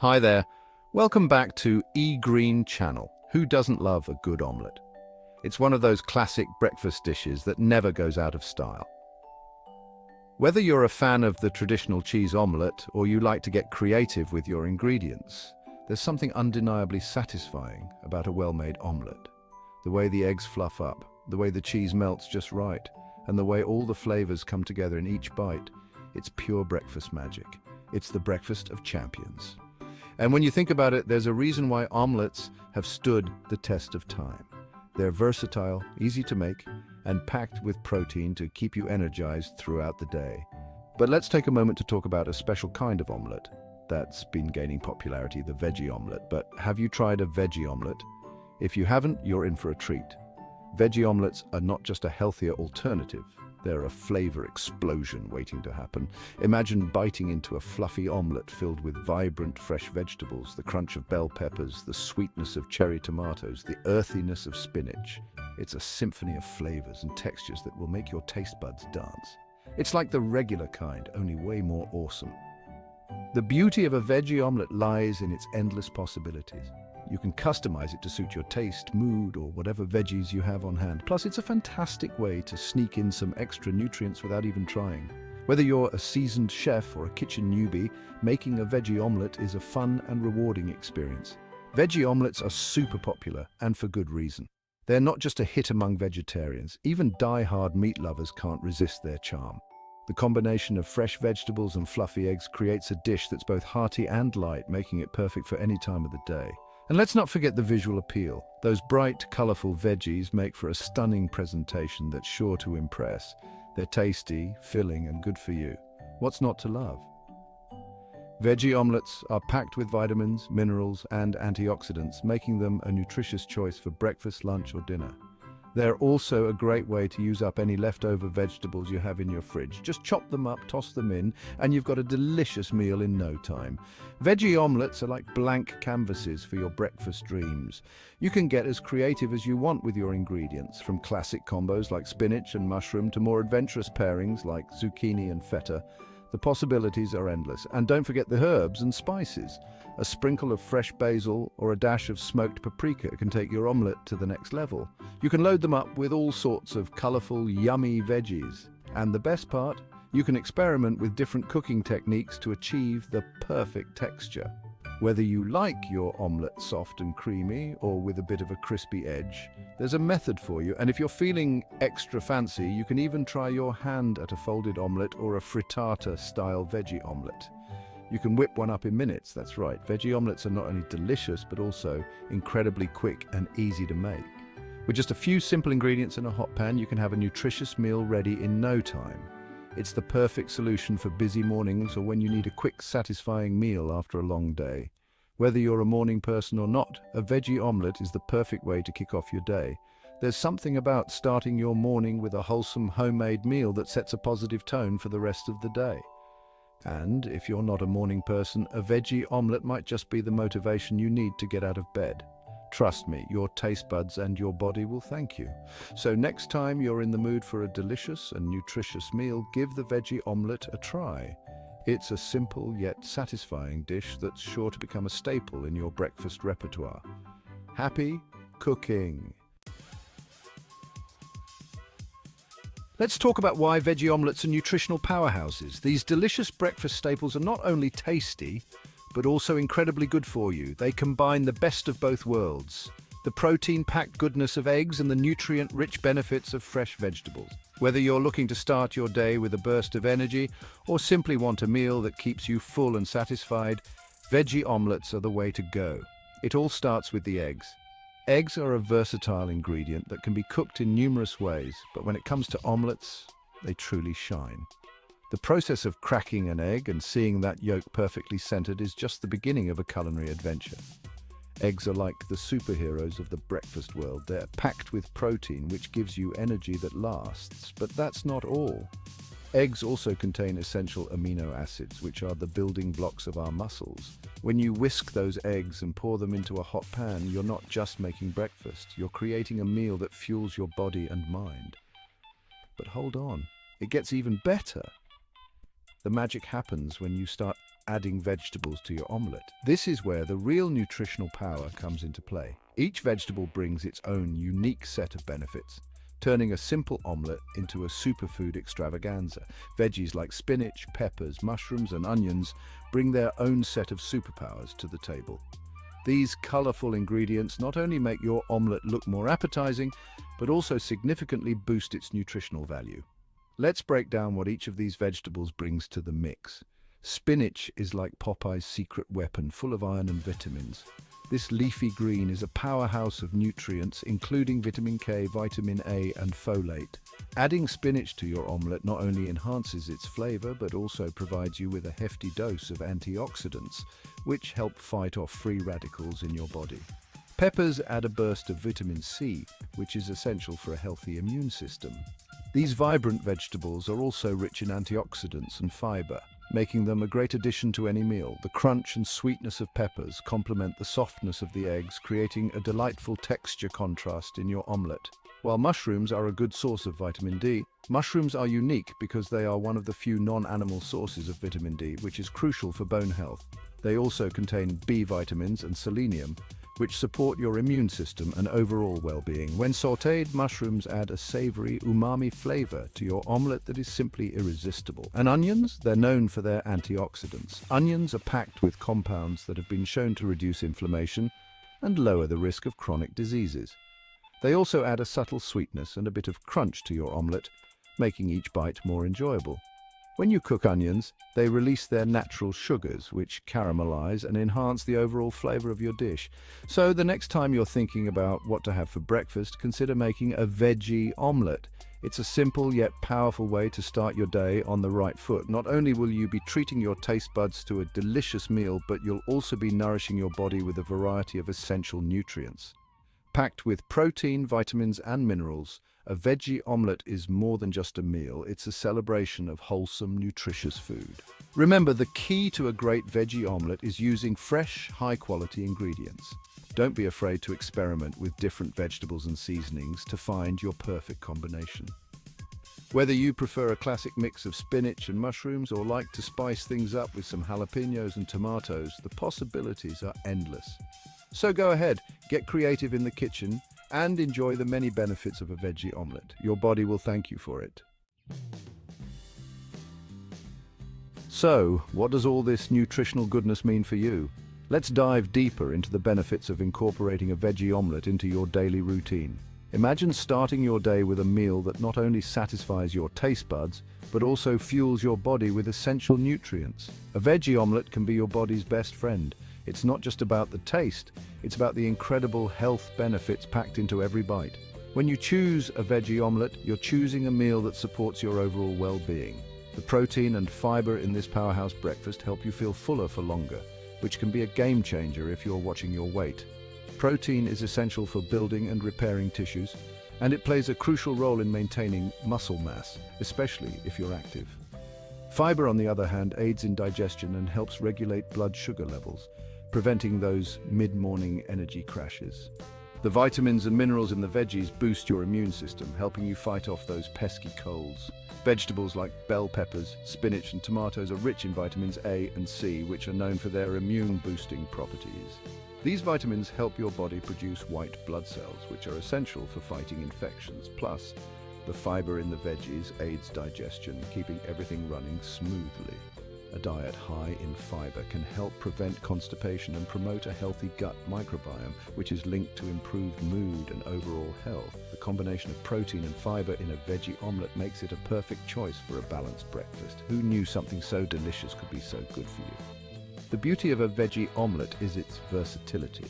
Hi there. Welcome back to Green Channel. Who doesn't love a good omelette? It's one of those classic breakfast dishes that never goes out of style. Whether you're a fan of the traditional cheese omelette or you like to get creative with your ingredients, there's something undeniably satisfying about a well-made omelette. The way the eggs fluff up, the way the cheese melts just right, and the way all the flavors come together in each bite, it's pure breakfast magic. It's the breakfast of champions. And when you think about it, there's a reason why omelettes have stood the test of time. They're versatile, easy to make, and packed with protein to keep you energized throughout the day. But let's take a moment to talk about a special kind of omelette that's been gaining popularity, the veggie omelette. But have you tried a veggie omelette? If you haven't, you're in for a treat. Veggie omelettes are not just a healthier alternative. They're a flavor explosion waiting to happen. Imagine biting into a fluffy omelette filled with vibrant fresh vegetables, the crunch of bell peppers, the sweetness of cherry tomatoes, the earthiness of spinach. It's a symphony of flavors and textures that will make your taste buds dance. It's like the regular kind, only way more awesome. The beauty of a veggie omelette lies in its endless possibilities. You can customize it to suit your taste, mood, or whatever veggies you have on hand. Plus, it's a fantastic way to sneak in some extra nutrients without even trying. Whether you're a seasoned chef or a kitchen newbie, making a veggie omelette is a fun and rewarding experience. Veggie omelettes are super popular, and for good reason. They're not just a hit among vegetarians. Even die-hard meat lovers can't resist their charm. The combination of fresh vegetables and fluffy eggs creates a dish that's both hearty and light, making it perfect for any time of the day. And let's not forget the visual appeal. Those bright, colorful veggies make for a stunning presentation that's sure to impress. They're tasty, filling, and good for you. What's not to love? Veggie omelettes are packed with vitamins, minerals, and antioxidants, making them a nutritious choice for breakfast, lunch, or dinner. They're also a great way to use up any leftover vegetables you have in your fridge. Just chop them up, toss them in, and you've got a delicious meal in no time. Veggie omelettes are like blank canvases for your breakfast dreams. You can get as creative as you want with your ingredients, from classic combos like spinach and mushroom to more adventurous pairings like zucchini and feta. The possibilities are endless. And don't forget the herbs and spices. A sprinkle of fresh basil or a dash of smoked paprika can take your omelette to the next level. You can load them up with all sorts of colorful, yummy veggies. And the best part, you can experiment with different cooking techniques to achieve the perfect texture. Whether you like your omelette soft and creamy or with a bit of a crispy edge, there's a method for you. And if you're feeling extra fancy, you can even try your hand at a folded omelette or a frittata-style veggie omelette. You can whip one up in minutes, that's right. Veggie omelettes are not only delicious, but also incredibly quick and easy to make. With just a few simple ingredients in a hot pan, you can have a nutritious meal ready in no time. It's the perfect solution for busy mornings or when you need a quick, satisfying meal after a long day. Whether you're a morning person or not, a veggie omelette is the perfect way to kick off your day. There's something about starting your morning with a wholesome homemade meal that sets a positive tone for the rest of the day. And if you're not a morning person, a veggie omelette might just be the motivation you need to get out of bed. Trust me, your taste buds and your body will thank you. So next time you're in the mood for a delicious and nutritious meal, give the veggie omelette a try. It's a simple yet satisfying dish that's sure to become a staple in your breakfast repertoire. Happy cooking! Let's talk about why veggie omelettes are nutritional powerhouses. These delicious breakfast staples are not only tasty, but also incredibly good for you. They combine the best of both worlds, the protein-packed goodness of eggs and the nutrient-rich benefits of fresh vegetables. Whether you're looking to start your day with a burst of energy or simply want a meal that keeps you full and satisfied, veggie omelettes are the way to go. It all starts with the eggs. Eggs are a versatile ingredient that can be cooked in numerous ways, but when it comes to omelettes, they truly shine. The process of cracking an egg and seeing that yolk perfectly centered is just the beginning of a culinary adventure. Eggs are like the superheroes of the breakfast world. They're packed with protein, which gives you energy that lasts. But that's not all. Eggs also contain essential amino acids, which are the building blocks of our muscles. When you whisk those eggs and pour them into a hot pan, you're not just making breakfast. You're creating a meal that fuels your body and mind. But hold on, it gets even better. The magic happens when you start adding vegetables to your omelette. This is where the real nutritional power comes into play. Each vegetable brings its own unique set of benefits, turning a simple omelette into a superfood extravaganza. Veggies like spinach, peppers, mushrooms, and onions bring their own set of superpowers to the table. These colorful ingredients not only make your omelette look more appetizing, but also significantly boost its nutritional value. Let's break down what each of these vegetables brings to the mix. Spinach is like Popeye's secret weapon, full of iron and vitamins. This leafy green is a powerhouse of nutrients, including vitamin K, vitamin A, and folate. Adding spinach to your omelette not only enhances its flavor, but also provides you with a hefty dose of antioxidants, which help fight off free radicals in your body. Peppers add a burst of vitamin C, which is essential for a healthy immune system. These vibrant vegetables are also rich in antioxidants and fiber, making them a great addition to any meal. The crunch and sweetness of peppers complement the softness of the eggs, creating a delightful texture contrast in your omelette. While mushrooms are a good source of vitamin D, mushrooms are unique because they are one of the few non-animal sources of vitamin D, which is crucial for bone health. They also contain B vitamins and selenium, which support your immune system and overall well-being. When sautéed, mushrooms add a savory, umami flavor to your omelette that is simply irresistible. And onions? They're known for their antioxidants. Onions are packed with compounds that have been shown to reduce inflammation and lower the risk of chronic diseases. They also add a subtle sweetness and a bit of crunch to your omelette, making each bite more enjoyable. When you cook onions, they release their natural sugars, which caramelize and enhance the overall flavor of your dish. So the next time you're thinking about what to have for breakfast, consider making a veggie omelette. It's a simple yet powerful way to start your day on the right foot. Not only will you be treating your taste buds to a delicious meal, but you'll also be nourishing your body with a variety of essential nutrients. Packed with protein, vitamins, and minerals, a veggie omelette is more than just a meal, it's a celebration of wholesome, nutritious food. Remember, the key to a great veggie omelette is using fresh, high-quality ingredients. Don't be afraid to experiment with different vegetables and seasonings to find your perfect combination. Whether you prefer a classic mix of spinach and mushrooms or like to spice things up with some jalapenos and tomatoes, the possibilities are endless. So go ahead, get creative in the kitchen, and enjoy the many benefits of a veggie omelette. Your body will thank you for it. So, what does all this nutritional goodness mean for you? Let's dive deeper into the benefits of incorporating a veggie omelette into your daily routine. Imagine starting your day with a meal that not only satisfies your taste buds, but also fuels your body with essential nutrients. A veggie omelette can be your body's best friend. It's not just about the taste, it's about the incredible health benefits packed into every bite. When you choose a veggie omelette, you're choosing a meal that supports your overall well-being. The protein and fiber in this powerhouse breakfast help you feel fuller for longer, which can be a game changer if you're watching your weight. Protein is essential for building and repairing tissues, and it plays a crucial role in maintaining muscle mass, especially if you're active. Fiber, on the other hand, aids in digestion and helps regulate blood sugar levels, preventing those mid-morning energy crashes. The vitamins and minerals in the veggies boost your immune system, helping you fight off those pesky colds. Vegetables like bell peppers, spinach, and tomatoes are rich in vitamins A and C, which are known for their immune-boosting properties. These vitamins help your body produce white blood cells, which are essential for fighting infections. Plus, the fiber in the veggies aids digestion, keeping everything running smoothly. A diet high in fiber can help prevent constipation and promote a healthy gut microbiome, which is linked to improved mood and overall health. The combination of protein and fiber in a veggie omelette makes it a perfect choice for a balanced breakfast. Who knew something so delicious could be so good for you? The beauty of a veggie omelette is its versatility.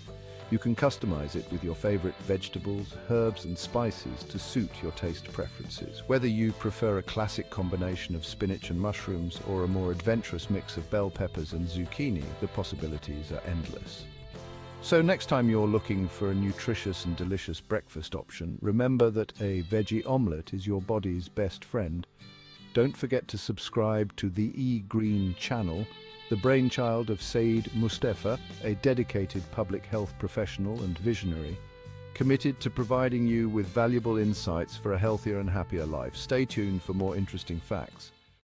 You can customize it with your favorite vegetables, herbs, and spices to suit your taste preferences. Whether you prefer a classic combination of spinach and mushrooms or a more adventurous mix of bell peppers and zucchini, the possibilities are endless. So next time you're looking for a nutritious and delicious breakfast option, remember that a veggie omelette is your body's best friend. Don't forget to subscribe to the E-Green channel, the brainchild of Saeed Mustafa, a dedicated public health professional and visionary, committed to providing you with valuable insights for a healthier and happier life. Stay tuned for more interesting facts.